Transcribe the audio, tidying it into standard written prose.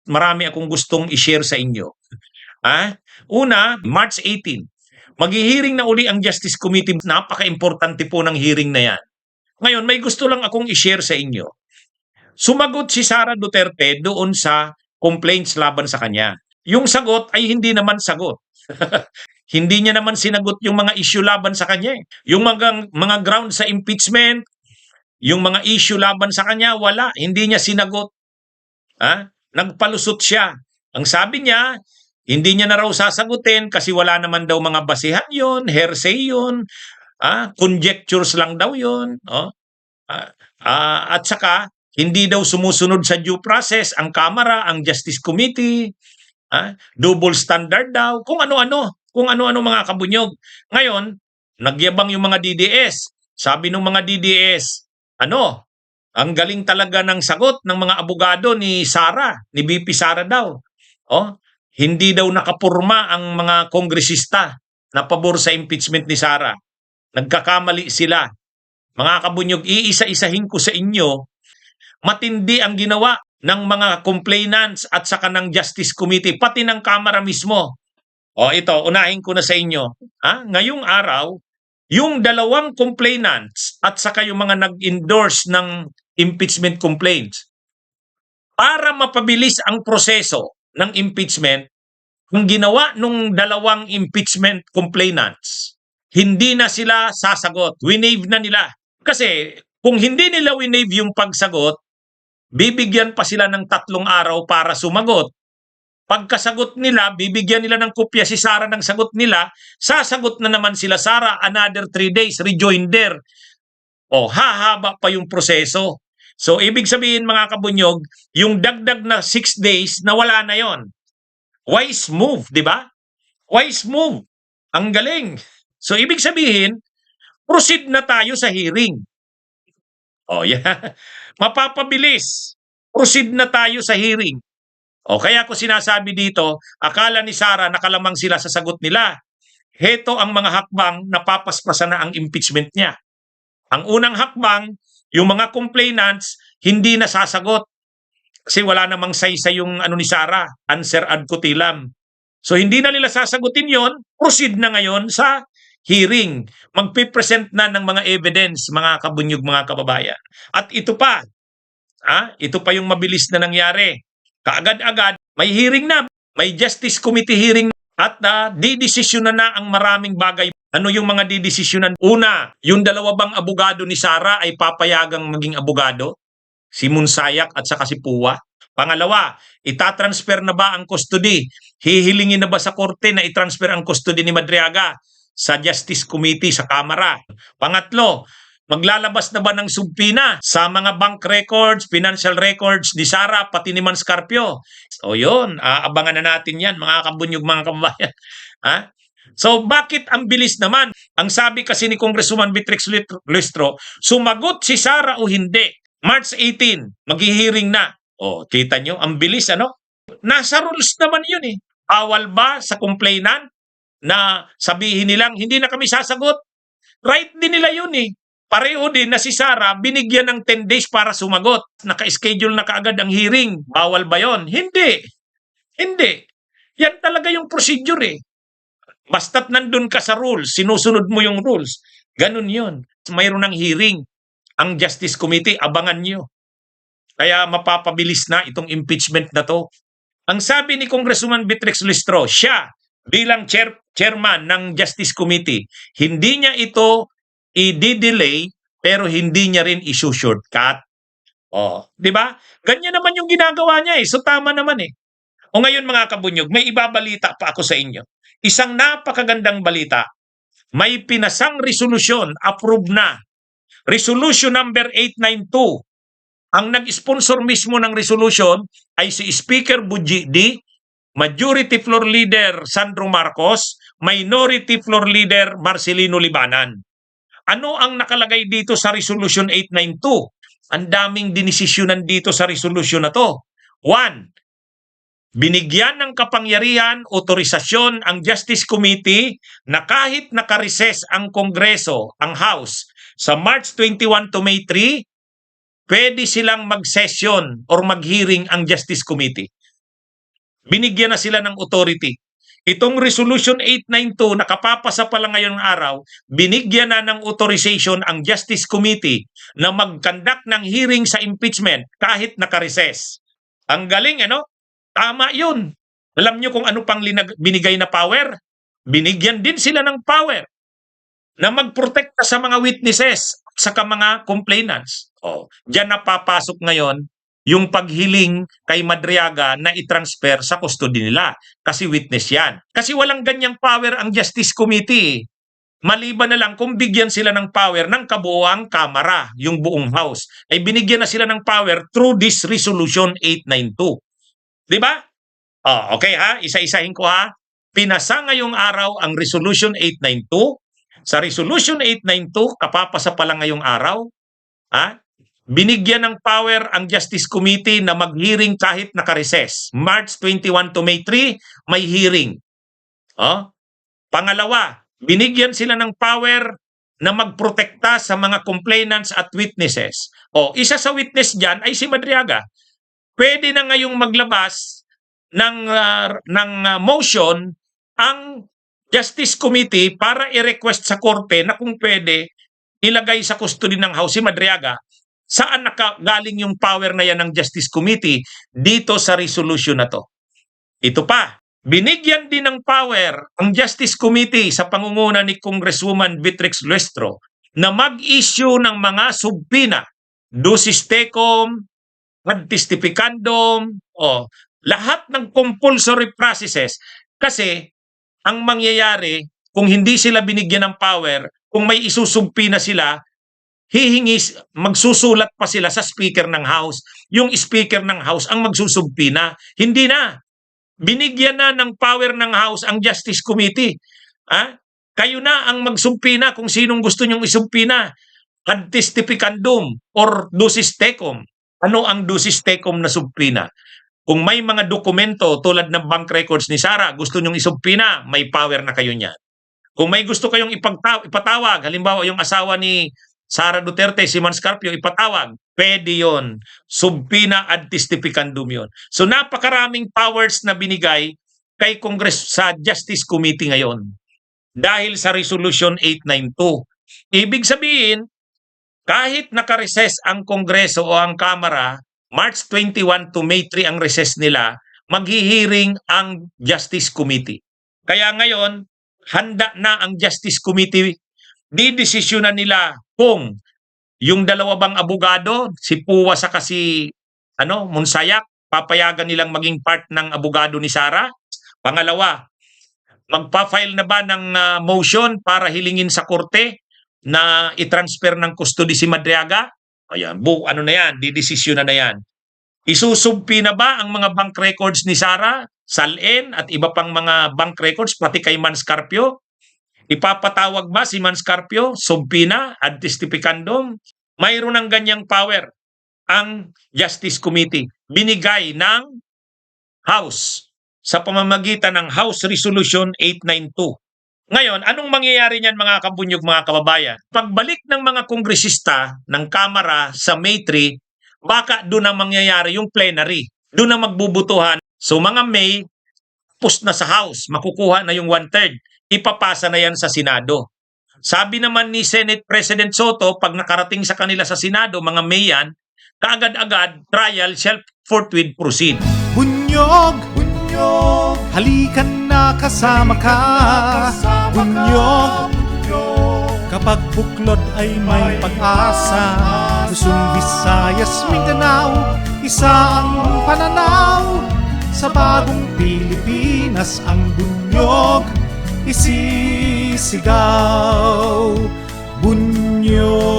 Marami akong gustong i-share sa inyo. Una, March 18, maghihiring na uli ang Justice Committee. Napaka-importante po ng hearing na yan. Ngayon, may gusto lang akong i-share sa inyo. Sumagot si Sara Duterte doon sa complaints laban sa kanya. Yung sagot ay hindi naman sagot. Hindi niya naman sinagot yung mga issue laban sa kanya. Yung mga ground sa impeachment, yung mga issue laban sa kanya, wala. Hindi niya sinagot. Nagpalusot siya. Ang sabi niya, hindi niya na raw sasagutin kasi wala naman daw mga basihan yun, hearsay yun, conjectures lang daw yun. At saka, hindi daw sumusunod sa due process ang Kamara, ang Justice Committee, double standard daw, kung ano-ano mga kabunyog. Ngayon, nagyabang yung mga DDS. Sabi ng mga DDS, ang galing talaga ng sagot ng mga abogado ni Sara, ni VP Sara daw. Hindi daw nakapurma ang mga kongresista na pabor sa impeachment ni Sara. Nagkakamali sila. Mga kabunyog, iisa-isahin ko sa inyo, matindi ang ginawa ng mga complainants at saka ng Justice Committee, pati ng Kamara mismo. Ito, unahin ko na sa inyo. Ngayong araw, yung dalawang complainants at saka yung mga nag-endorse ng impeachment complaints, para mapabilis ang proseso ng impeachment, ang ginawa nung dalawang impeachment complainants, hindi na sila sasagot. Winave na nila. Kasi kung hindi nila winave yung pagsagot, bibigyan pa sila ng 3 araw para sumagot. Pagkasagot nila, bibigyan nila ng kopya si Sara ng sagot nila, sasagot na naman sila Sara, another 3 days, rejoinder. Hahaba pa yung proseso. So, ibig sabihin mga kabunyog, yung dagdag na 6 days, nawala na yon. Wise move, di ba? Wise move. Ang galing. So, ibig sabihin, proceed na tayo sa hearing. Mapapabilis. Proceed na tayo sa hearing. Kaya ko sinasabi dito, akala ni Sara nakalamang sila sa sagot nila. Heto ang mga hakbang na papaspasan na ang impeachment niya. Ang unang hakbang, yung mga complainants hindi na sasagot. Kasi wala namang say-say yung ni Sara, answer ad cutilam. So hindi na nila sasagutin yon, proceed na ngayon sa hearing. Magpipresent na ng mga evidence, mga kabunyog, mga kababayan. At ito pa yung mabilis na nangyari. Kaagad-agad, may hearing na, may Justice Committee hearing at didesisyonan na ang maraming bagay. Ano yung mga didesisyonan? Una, yung 2 bang abogado ni Sara ay papayagang maging abogado? Si Monsayak at saka si Puwa. Pangalawa, itatransfer na ba ang custody? Hihilingin na ba sa korte na itransfer ang custody ni Madriaga sa Justice Committee, sa Kamara? Pangatlo, maglalabas na ba ng subpina sa mga bank records, financial records ni Sara, pati ni Manscarpio? Yun, aabangan na natin yan, mga kabunyog, mga kababayan. So, bakit ang bilis naman? Ang sabi kasi ni Congresswoman Beatrix Lustro, sumagot si Sara o hindi. March 18, maghihiring na. Kita nyo, ang bilis, Nasa rules naman yun eh. Bawal ba sa complainant na sabihin nilang, hindi na kami sasagot? Right din nila yun eh. Pareho din na si Sara, binigyan ng 10 days para sumagot. Naka-schedule na kaagad ang hearing. Bawal ba yon? Hindi. Hindi. Yan talaga yung procedure eh. Basta't nandun ka sa rules, sinusunod mo yung rules. Ganun yun. Mayroon ng hearing. Ang Justice Committee, abangan nyo. Kaya mapapabilis na itong impeachment na to. Ang sabi ni Congresswoman Beatrix Lustro, siya bilang chairman ng Justice Committee, hindi niya ito i-delay pero hindi niya rin issue-shortcut. Di ba? Ganyan naman yung ginagawa niya eh. So tama naman eh. Ngayon mga kabunyog, may ibabalita pa ako sa inyo. Isang napakagandang balita. May pinasang resolusyon, approve na. Resolution number 892. Ang nag-sponsor mismo ng resolution ay si Speaker Bujidi, Majority Floor Leader Sandro Marcos, Minority Floor Leader Marcelino Libanan. Ano ang nakalagay dito sa Resolution 892? Ang daming dinesisyonan dito sa resolution na to. 1. Binigyan ng kapangyarihan, otorisasyon ang Justice Committee na kahit nakareses ang Kongreso, ang House, sa March 21 to May 3, pwede silang mag-session or mag-hearing ang Justice Committee. Binigyan na sila ng authority. Itong Resolution 892 na kapapasa pa lang ngayong araw, binigyan na ng authorization ang Justice Committee na mag-conduct ng hearing sa impeachment kahit naka-recess. Ang galing, ano? Tama yun. Alam nyo kung ano pang binigay na power? Binigyan din sila ng power na magprotekta sa mga witnesses at sa mga complainants. Diyan napapasok ngayon yung paghiling kay Madriaga na i-transfer sa custody nila. Kasi witness yan. Kasi walang ganyang power ang Justice Committee. Maliban na lang kung bigyan sila ng power ng kabuoang Kamara, yung buong House. Ay binigyan na sila ng power through this Resolution 892. Di ba? Okay ha? Isa-isahin ko ha. Pinasa ngayong araw ang Resolution 892. Sa Resolution 892, kapapasa pa lang ngayong araw, binigyan ng power ang Justice Committee na mag-hearing kahit naka-recess. March 21 to May 3, may hearing. Pangalawa, binigyan sila ng power na magprotekta sa mga complainants at witnesses. Isa sa witness dyan ay si Madriaga. Pwede na ngayong maglabas ng motion ang Justice Committee para i-request sa korte na kung pwede ilagay sa custody ng House si Madriaga. Saan nakagaling yung power na yan ng Justice Committee? Dito sa resolution na to. Ito pa, binigyan din ng power ang Justice Committee sa pangunguna ni Congresswoman Beatrix Luestro na mag-issue ng mga subpoena, ducis tecum, ad testificandum, lahat ng compulsory processes. Kasi ang mangyayari, kung hindi sila binigyan ng power, kung may isusubpoena sila, magsusulat pa sila sa Speaker ng House. Yung Speaker ng House ang magsusubpoena. Hindi na. Binigyan na ng power ng House ang Justice Committee. Kayo na ang magsubpoena kung sinong gusto nyong isubpoena. Ad testificandum or ducis tecum. Ano ang ducis tecum na subpoena? Kung may mga dokumento tulad ng bank records ni Sara, gusto nyong isubpoena, may power na kayo niyan. Kung may gusto kayong ipatawag, halimbawa yung asawa ni Sara Duterte, si Manscarpio, ipatawag, pwede yun. Subpoena ad testificandum yun. So napakaraming powers na binigay kay Congress sa Justice Committee ngayon dahil sa Resolution 892. Ibig sabihin, kahit naka-recess ang Kongreso o ang Kamara, March 21 to May 3 ang recess nila, maghihiring ang Justice Committee. Kaya ngayon, handa na ang Justice Committee. Didesisyonan nila kung yung dalawa bang abogado, si Puwa sa si Monsayak, papayagan nilang maging part ng abogado ni Sara. Pangalawa, magpa-file na ba ng motion para hilingin sa korte na i-transfer ng custody si Madriaga? Ayan, na yan, didesisyonan na yan. Isusubpi na ba ang mga bank records ni Sara, Salen at iba pang mga bank records pati kay Manscarpio? Ipapatawag ba si Manscarpio, subpoena, ad testificandum? Mayroon ng ganyang power ang Justice Committee. Binigay ng House sa pamamagitan ng House Resolution 892. Ngayon, anong mangyayari niyan mga kabunyog, mga kababayan? Pagbalik ng mga kongresista ng Kamara sa May 3, baka doon ang mangyayari yung plenary. Doon ang magbubutuhan. So mga May, post na sa House, makukuha na yung 1/3. Ipapasa na yan sa Senado. Sabi naman ni Senate President Soto, pag nakarating sa kanila sa Senado, mga May yan, kaagad-agad, trial shall forthwith proceed. Bunyog, bunyog, halikan na kasama ka. Bunyog, kapag buklod ay may pag-asa. Luzon, Visayas, Mindanao, isa ang pananaw. Sa bagong Pilipinas ang bunyog isisigaw. Bunyog.